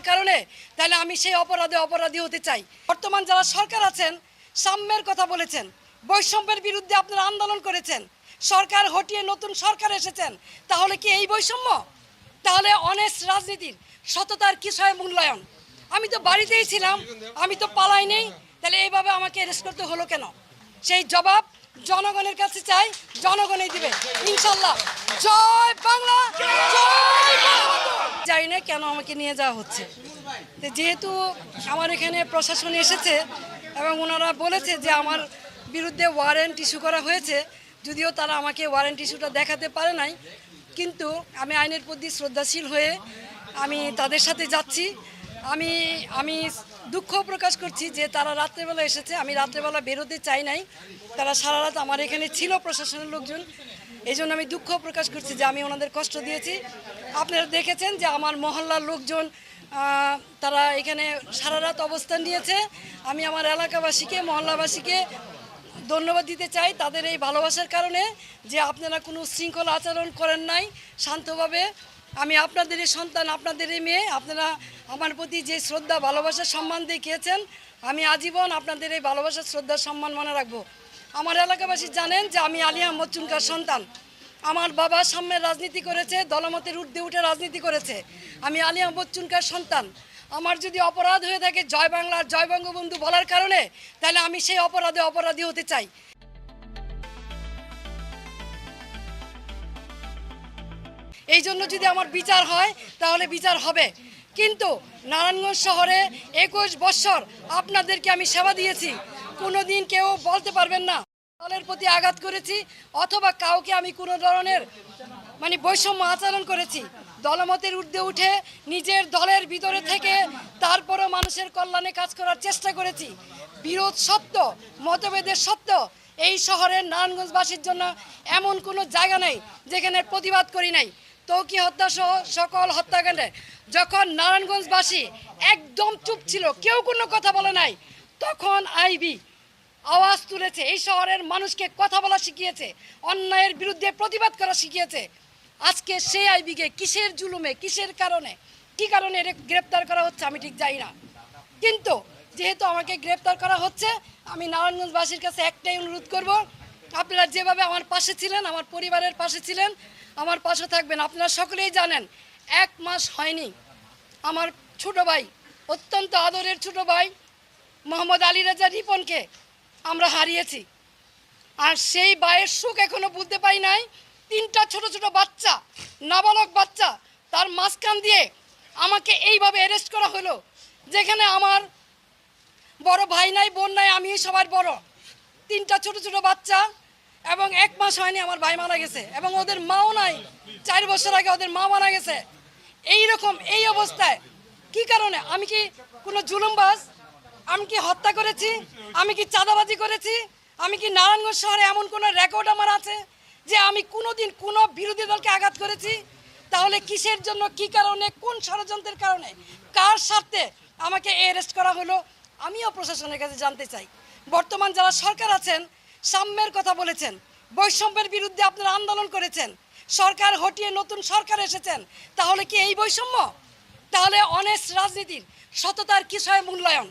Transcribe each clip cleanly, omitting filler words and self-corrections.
বলার কারণে তাহলে আমি সেই অপরাধী হতে চাই। বর্তমান যারা সরকার আছেন সাম্যের কথা বলেছেন, বৈষম্যের বিরুদ্ধে আপনারা আন্দোলন করেছেন, সরকার হটিয়ে নতুন সরকার এসেছেন, তাহলে কি এই বৈষম্য? তাহলে অনেস্ট রাজনীতির সততার কিসের মূল্যায়ন? আমি তো বাড়িতেই ছিলাম, আমি তো পালাই নেই, তাহলে এইভাবে আমাকে অ্যারেস্ট করতে হলো কেন? সেই জবাব জনগণের কাছে চাই, জনগণই দিবে ইনশাল্লাহ। জয় বাংলা, জয় বাংলা। জানি না কেন আমাকে নিয়ে যাওয়া হচ্ছে। যেহেতু আমার এখানে প্রশাসন এসেছে এবং ওনারা বলেছে যে আমার বিরুদ্ধে ওয়ারেন্ট ইস্যু করা হয়েছে, যদিও তারা আমাকে ওয়ারেন্ট ইস্যুটা দেখাতে পারে নাই, কিন্তু আমি আইনের প্রতি শ্রদ্ধাশীল হয়ে আমি তাদের সাথে যাচ্ছি। আমি দুঃখ প্রকাশ করছি যে তারা রাত্রেবেলা এসেছে, আমি রাত্রেবেলা বেরোতে চাই নাই, তারা সারা রাত আমার এখানে ছিল প্রশাসনের লোকজন, এই জন্য আমি দুঃখ প্রকাশ করছি যে আমি ওনাদের কষ্ট দিয়েছি। আপনারা দেখেছেন যে আমার মহল্লার লোকজন তারা এখানে সারা রাত অবস্থান নিয়েছে। আমি আমার এলাকাবাসীকে, মহল্লাবাসীকে ধন্যবাদ দিতে চাই তাদের এই ভালোবাসার কারণে, যে আপনারা কোনো শৃঙ্খলা আচরণ করেন নাই, শান্তভাবে। আমি আপনাদেরই সন্তান, আপনাদেরই মেয়ে, আপনারা আমার প্রতি যে শ্রদ্ধা, ভালোবাসা, সম্মান দেখিয়েছেন, আমি আজীবন আপনাদের এই ভালোবাসা, শ্রদ্ধা, সম্মান মনে রাখবো। আমার এলাকাবাসী জানেন যে আমি আলী আহমদ চুনকার সন্তান। আমার বাবা সাম্যের রাজনীতি করেছে, দলমতের ঊর্ধ্বে উঠে রাজনীতি করেছে। আমি আলী আহমদ চুনকার সন্তান। আমার যদি অপরাধ হয়ে থাকে জয় বাংলার, জয় বঙ্গবন্ধু বলার কারণে, তাহলে আমি সেই অপরাধী হতে চাই। এই জন্য যদি আমার বিচার হয় তাহলে বিচার হবে। কিন্তু নারায়ণগঞ্জ শহরে 21 বছর আপনাদেরকে আমি সেবা দিয়েছি, কোনোদিন কেউ বলতে পারবেন না দলের প্রতি আঘাত করেছি অথবা কাউকে আমি কোনো ধরনের বৈষম্য আচরণ করেছি। দলমতের ঊর্ধ্বে উঠে নিজের দলের ভিতরে থেকে তারপরও মানুষের কল্যাণে কাজ করার চেষ্টা করেছি। বিরোধ সত্য, মতভেদের সত্য, এই শহরের নারায়ণগঞ্জবাসীর জন্য এমন কোনো জায়গা নেই যেখানে প্রতিবাদ করি নাই। তৌকি হত্যা সহ সকল হত্যাকাণ্ডে যখন নারায়ণগঞ্জবাসী একদম চুপ ছিল, কেউ কোনো কথা বলে নাই, তখন আইবি আওয়াজ তুলেছে, এই শহরের মানুষকে কথা বলা শিখিয়েছে, অন্যায়ের বিরুদ্ধে প্রতিবাদ করা শিখিয়েছে। আজকে সেই আইবিকে কিসের জুলুমে, কিসের কারণে, কি কারণে গ্রেপ্তার করা হচ্ছে আমি ঠিক জানি না। কিন্তু যেহেতু আমাকে গ্রেপ্তার করা হচ্ছে, আমি নারায়ণগঞ্জবাসীর কাছে একটাই অনুরোধ করব, আপনারা যেভাবে আমার পাশে ছিলেন, আমার পরিবারের পাশে ছিলেন, আমার পাশে থাকবেন। আপনারা সকলেই জানেন 1 মাস হয়নি আমার ছোট ভাই, অত্যন্ত আদরের ছোট ভাই মোহাম্মদ আলী রাজা রিপনকে আমরা হারিয়েছি। আর সেই ভাইয়ের সুখ এখনো বুঝতে পাই নাই। 3টা ছোট ছোট বাচ্চা, নাবালক বাচ্চা, তার মাঝখান দিয়ে আমাকে এইভাবে অ্যারেস্ট করা হলো, যেখানে আমার বড় ভাই নাই, বোন নাই, আমি সবার বড়। 3টা ছোট ছোট বাচ্চা এবং 1 মাস হয়নি আমার ভাই মারা গেছে এবং ওদের মাও নাই। 4 বছর আগে ওদের মা মারা গেছে। এই অবস্থায় কি কারণে? আমি কি কোনো জুলুমবাজ? আমি কি হত্যা করেছি? আমি কি চাঁদাবাজি করেছি? আমি কি নারায়ণগঞ্জ শহরে এমন কোনো রেকর্ড আমার আছে যে আমি কোনোদিন কোনো বিরোধী দলকে আঘাত করেছি? তাহলে কিসের জন্য, কি কারণে, কোন ষড়যন্ত্রের কারণে, কার স্বার্থে আমাকে অ্যারেস্ট করা হলো? আমিও প্রশাসনের কাছে জানতে চাই। বর্তমান যারা সরকার আছেন সাম্যের কথা বলেছেন, বৈষম্যের বিরুদ্ধে আপনারা আন্দোলন করেছেন, সরকার হটিয়ে নতুন সরকার এসেছেন, তাহলে কি এই বৈষম্য? তাহলে অনেস্ট রাজনীতির সততার কিসের মূল্যায়ন?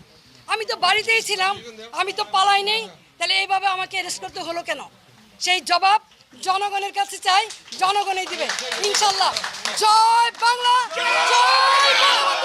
আমি তো বাড়িতেই ছিলাম, আমি তো পালাই নেই, তাহলে এইভাবে আমাকে অ্যারেস্ট করতে হলো কেন? সেই জবাব জনগণের কাছে চাই, জনগণই দিবে ইনশাল্লাহ। জয় বাংলা, জয় বাংলা।